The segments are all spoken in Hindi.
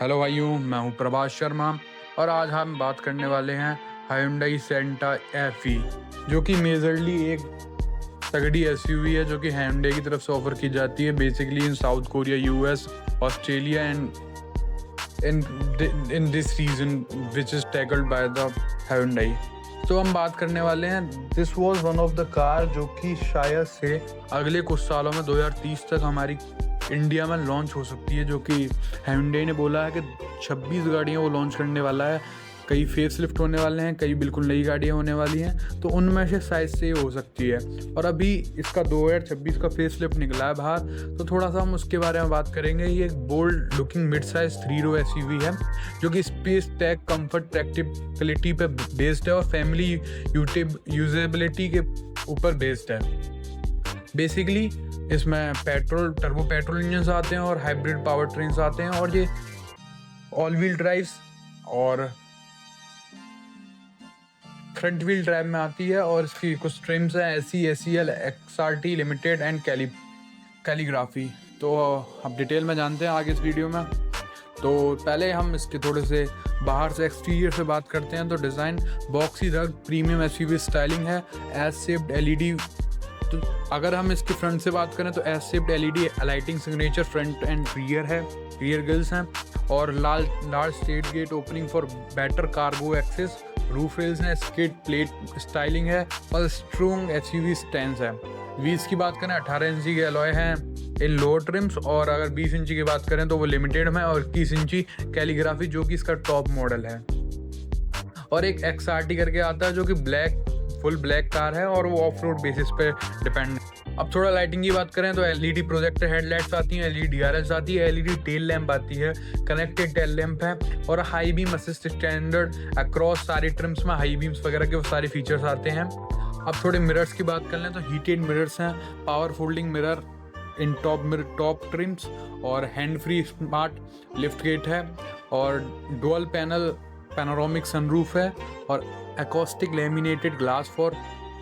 हेलो भाइयों, मैं हूं प्रभास शर्मा और आज हम बात करने वाले हैं Hyundai Santa Fe, जो कि मेजरली एक तगड़ी एसयूवी है जो कि Hyundai की तरफ से ऑफर की जाती है basically in South Korea, US, Australia and in this region which is tackled by the Hyundai। तो हम बात करने वाले हैं, this was one of the car जो कि शायद से अगले कुछ सालों में 2030 तक हमारी इंडिया में लॉन्च हो सकती है, जो कि Hyundai ने बोला है कि 26 गाड़ियाँ वो लॉन्च करने वाला है। कई फेस लिफ्ट होने वाले हैं, कई बिल्कुल नई गाड़ियाँ होने वाली हैं, तो उनमें से शायद से ये हो सकती है। और अभी इसका 2026 का फेस लिफ्ट निकला है बाहर, तो थोड़ा सा हम उसके बारे में बात करेंगे। ये एक बोल्ड लुकिंग मिड साइज 3 रो एसयूवी है जो कि स्पेस, टैग, कंफर्ट, प्रैक्टिकलिटी पे बेस्ड है और फैमिली यूजेबिलिटी के ऊपर बेस्ड है। बेसिकली इसमें टर्बो पेट्रोल इंजन आते हैं और हाइब्रिड पावर ट्रेन्स आते हैं, और ये ऑल व्हील ड्राइव्स और फ्रंट व्हील ड्राइव में आती है। और इसकी कुछ ट्रिम्स हैं SE, SEL, XRT limited and calligraphy. तो अब डिटेल में जानते हैं आगे इस वीडियो में। तो पहले हम इसके थोड़े से बाहर से एक्सटीरियर से बात करते हैं। तो डिज़ाइन बॉक्सी रग प्रीमियम एसयूवी स्टाइलिंग है, एज शेप्ड LED। तो अगर हम इसके फ्रंट से बात करें तो edge shaped LED lighting signature front and rear है, रियर ग्रिल्स हैं और large state gate opening for better cargo access. Roof rails हैं, स्किड प्लेट स्टाइलिंग है और स्ट्रॉन्ग एसयूवी स्टैंड है। व्हील्स की बात करें 18 इंची के अलॉय हैं इन लोअर ट्रिम्स, और अगर 20 इंची की बात करें तो वो लिमिटेड में, और 21 इंची कैलीग्राफी जो कि इसका टॉप मॉडल है। और एक XRT करके आता है जो कि फुल ब्लैक कार है और वो ऑफ रोड बेसिस पे डिपेंड है। अब थोड़ा लाइटिंग की बात करें तो LED प्रोजेक्टर हेडलाइट्स आती हैं, LED DRS आती है, LED टेल लैंप आती है, कनेक्टेड टेल लैंप है और high beam assist standard across सारी ट्रिम्स में हाई बीम्स वगैरह के वो सारे फीचर्स आते हैं। अब थोड़े मिरर्स की बात कर लें तो हीटेड मिरर्स हैं, power folding mirror in top trims और hand free smart lift gate है और डुअल पैनल पैनोरामिक सनरूफ है और acoustic laminated glass for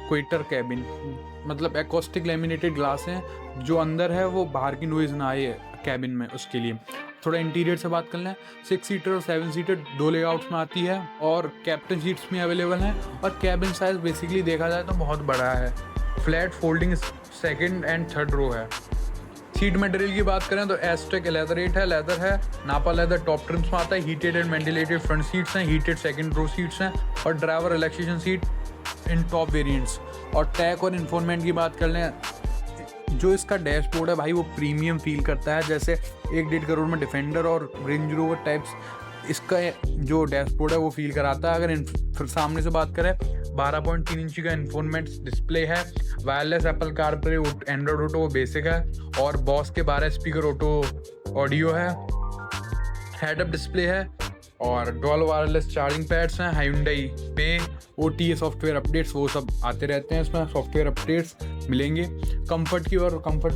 quarter cabin. मतलब एकॉस्टिक लेमिनेटेड ग्लास हैं जो अंदर है वो बाहर की नॉइज़ ना आए कैबिन में, उसके लिए। थोड़ा इंटीरियर से बात कर लें, 6 सीटर और 7 सीटर दो लेआउट्स में आती है और कैप्टन सीट्स में अवेलेबल हैं। और कैबिन साइज बेसिकली देखा जाए तो बहुत बड़ा है, flat folding second and third row है। सीट मटेरियल की बात करें तो एस्टेक लेदर है, नापा लेदर टॉप ट्रिम्स में आता है, heated and ventilated front seats हैं, हीटेड सेकंड रो सीट्स हैं और ड्राइवर रिलैक्सेशन सीट इन टॉप वेरिएंट्स। और टैग और इन्फोर्समेंट की बात कर लें, जो इसका डैशबोर्ड है भाई वो प्रीमियम फील करता है, जैसे 1-1.5 करोड़ में डिफेंडर और रेंज रोवर टाइप्स इसका जो डैशबोर्ड है वो फील कराता है। अगर सामने से बात करें 12.3 इंची का इन्फोर्समेंट डिस्प्ले है, wireless Apple CarPlay Android auto वो बेसिक है और बॉस के 12 स्पीकर ऑटो ऑडियो है, हेड अप डिस्प्ले है और डुअल वायरलेस चार्जिंग पैड्स हैं। Hyundai पे OTA सॉफ्टवेयर अपडेट्स वो सब आते रहते हैं, इसमें सॉफ्टवेयर अपडेट्स मिलेंगे। कंफर्ट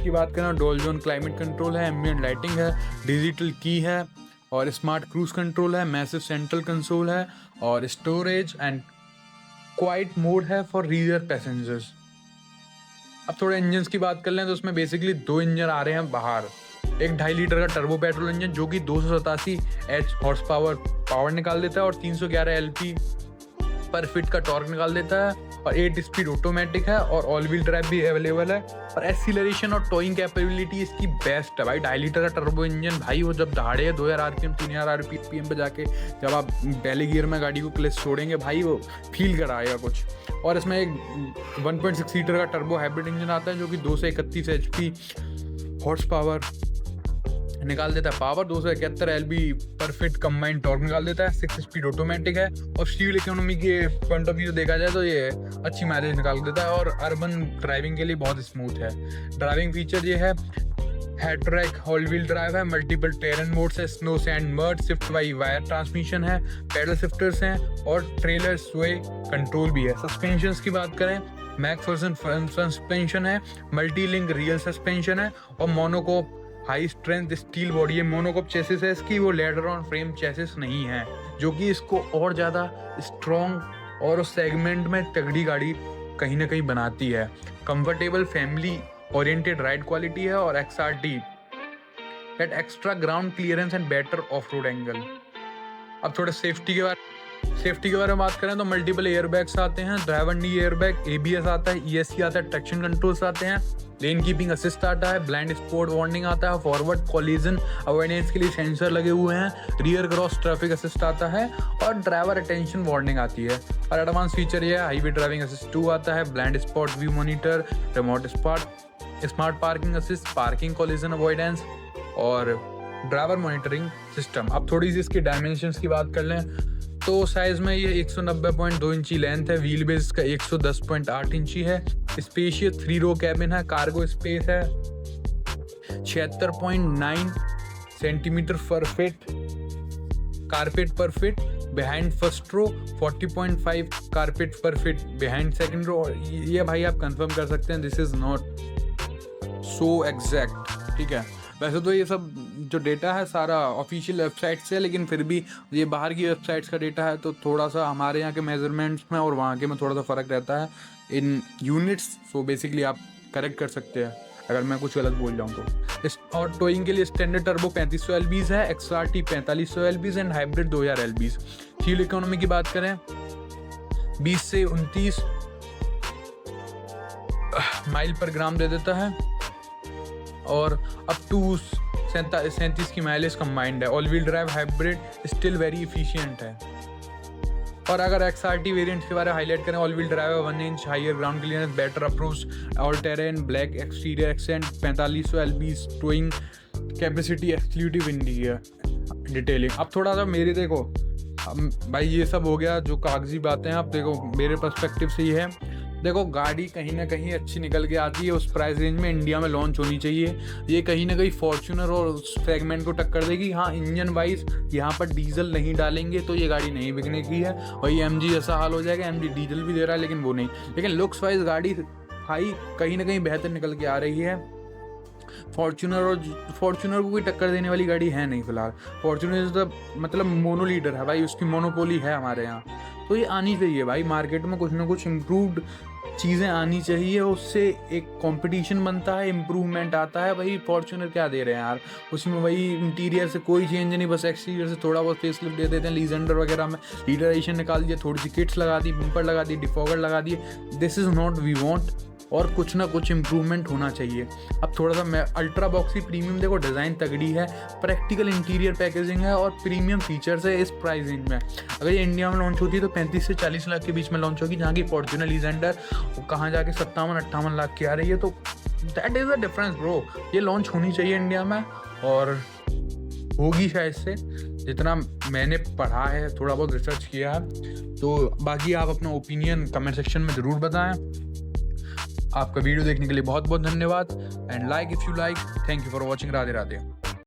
की बात करें, डुअल जोन क्लाइमेट कंट्रोल है, एम्बिएंट लाइटिंग है, डिजिटल की है और स्मार्ट क्रूज कंट्रोल है, मैसिव सेंट्रल कंसोल है और स्टोरेज एंड क्वाइट मोड है फॉर रीयर पैसेंजर्स। अब थोड़े इंजन की बात कर लें तो उसमें बेसिकली 2 इंजन आ रहे हैं बाहर। एक 2.5 लीटर का टर्बो पेट्रोल इंजन जो कि 287 हॉर्स पावर निकाल देता है और 311 LP पर फिट का टॉर्क निकाल देता है और 8 स्पीड ऑटोमेटिक है और ऑल व्हील ड्राइव भी अवेलेबल है और एक्सीलरेशन और टोइंग कैपेबिलिटी इसकी बेस्ट है भाई। 2.5 लीटर का टर्बो इंजन भाई वो जब दहाड़े 2000 RPM 3000 RPM पे जाके जब आप पहले गियर में गाड़ी को क्लच छोड़ेंगे भाई वो फील कराएगा कुछ। और इसमें एक 1.6 सीटर का टर्बो हाइब्रिड इंजन आता है जो कि 231 HP हॉर्स पावर निकाल देता है, पावर 271 LB पर फिट कंबाइंड टॉर्क निकाल देता है, 6 स्पीड ऑटोमेटिक है और फ्यूल इकोनॉमी के पॉइंट ऑफ व्यू देखा जाए तो ये अच्छी माइलेज निकाल देता है और अर्बन ड्राइविंग के लिए बहुत स्मूथ है। ड्राइविंग फीचर ये है, head track all wheel drive है, मल्टीपल टेरेन मोड्स है, snow sand mud, shift by wire transmission है, पेडल शिफ्टर्स हैं और ट्रेलर स्वे कंट्रोल भी है। सस्पेंशन की बात करें, मैकफर्सन सस्पेंशन है, मल्टी लिंक रियल सस्पेंशन है और मोनोकोप हाई स्ट्रेंथ स्टील बॉडी है। मोनोकोप चेसिस है इसकी, वो लेडर ऑन फ्रेम चेसिस नहीं है, जो कि इसको और ज़्यादा स्ट्रॉन्ग और उस सेगमेंट में तगड़ी गाड़ी कहीं ना कहीं बनाती है। Comfortable family oriented ride quality है और XRT get extra ground clearance and better of road angle. अब थोड़ा सेफ्टी के बारे में बात करें तो मल्टीपल एयरबैग्स आते हैं, ड्राइवर नी एयरबैग, ABS आता है, ESC आता है, ट्रैक्शन कंट्रोल्स आते हैं, लेन कीपिंग असिस्ट आता है, ब्लाइंड स्पॉट वार्निंग आता है, फॉरवर्ड कॉलिजन अवेयरनेस के लिए सेंसर लगे हुए हैं, रियर क्रॉस ट्रैफिक असिस्ट आता है और ड्राइवर अटेंशन वार्निंग आती है। और एडवांस फीचर ये है, हाईवे ड्राइविंग असिस्ट 2 आता है, blind spot view monitor, remote smart parking assist, parking collision avoidance और ड्राइवर मॉनिटरिंग सिस्टम। अब थोड़ी सी इसकी डायमेंशंस की बात कर लें तो साइज़ में ये 190.2 इंची लेंथ है, व्हील बेस इसका 110.8 इंची है, स्पेशियस 3 रो कैबिन है, कार्गो स्पेस है 76.9 centimetre per feet, carpet per feet behind first row, 40.5 carpet per feet behind second row. ये भाई आप कंफर्म कर सकते हैं, this is not so exact, ठीक है। वैसे तो ये सब जो डेटा है सारा ऑफिशियल वेबसाइट से है, लेकिन फिर भी ये बाहर की वेबसाइट्स का डेटा है तो थोड़ा सा हमारे यहाँ के मेजरमेंट्स में और वहाँ के में थोड़ा सा फ़र्क रहता है इन यूनिट्स। सो बेसिकली आप करेक्ट कर सकते हैं अगर मैं कुछ गलत बोल जाऊँ तो। और टोइंग के लिए स्टैंडर्ड टर्बो 3500 LBs है, XRT 4500 LBs and hybrid 2000 LBs। Fuel economy की बात करें 20 से 29 माइल पर ग्राम दे देता है और अप टू 37 की माइलेज कंबाइंड है। All wheel drive hybrid still very efficient है। और अगर XRT वेरिएंट्स के बारे में हाईलाइट करें, all wheel drive 1 inch higher ground clearance, better approach, all terrain, black exterior accent, 4500 LBs, towing capacity, exclusive India detailing. अब थोड़ा सा मेरी देखो भाई, ये सब हो गया जो कागजी बातें हैं। अब देखो मेरे पर्सपेक्टिव से ये है, देखो गाड़ी कहीं ना कहीं अच्छी निकल के आती है, उस प्राइस रेंज में इंडिया में लॉन्च होनी चाहिए। ये कहीं ना कहीं फॉर्च्यूनर और उस सेगमेंट को टक्कर देगी। हाँ, इंजन वाइज यहाँ पर डीजल नहीं डालेंगे तो ये गाड़ी नहीं बिकने की है। वही MG ऐसा हाल हो जाएगा, MG डीजल भी दे रहा है लेकिन वो नहीं। लेकिन लुक्स वाइज गाड़ी भाई कहीं ना कहीं बेहतर निकल के आ रही है। फॉर्च्यूनर को कोई टक्कर देने वाली गाड़ी है नहीं फिलहाल। फॉर्च्यूनर इज द मतलब मोनो लीडर है भाई, उसकी मोनोपोली है हमारे यहाँ। तो ये आनी चाहिए भाई, मार्केट में कुछ ना कुछ इम्प्रूव्ड चीज़ें आनी चाहिए, उससे एक कंपटीशन बनता है, इम्प्रूवमेंट आता है। भाई फॉर्च्यूनर क्या दे रहे हैं यार, उसमें वही इंटीरियर से कोई चेंज नहीं, बस एक्सटीरियर से थोड़ा बहुत फेसलिफ्ट दे देते हैं। लीजेंडर वगैरह में लीडर एडिशन निकाल दिया, थोड़ी सी किट्स लगा दी, बम्पर लगा दी, डिफॉगर लगा दिए। This is not we want, और कुछ ना कुछ इम्प्रूवमेंट होना चाहिए। अब थोड़ा सा मैं अल्ट्रा बॉक्सी प्रीमियम देखो, डिज़ाइन तगड़ी है, प्रैक्टिकल इंटीरियर पैकेजिंग है और प्रीमियम फीचर्स है इस प्राइस रेंज में। अगर ये इंडिया में लॉन्च होती है तो 35 से 40 लाख के बीच में लॉन्च होगी, जहाँ की फॉर्च्यूनर लीजेंडर कहाँ जाके 57-58 लाख की आ रही है। तो that is the difference bro. ये लॉन्च होनी चाहिए इंडिया में और होगी शायद से, जितना मैंने पढ़ा है, थोड़ा बहुत रिसर्च किया है। तो बाकी आप अपना ओपिनियन कमेंट सेक्शन में ज़रूर बताएं। आपका वीडियो देखने के लिए बहुत बहुत धन्यवाद and like if you like. Thank you for watching. Radhe Radhe.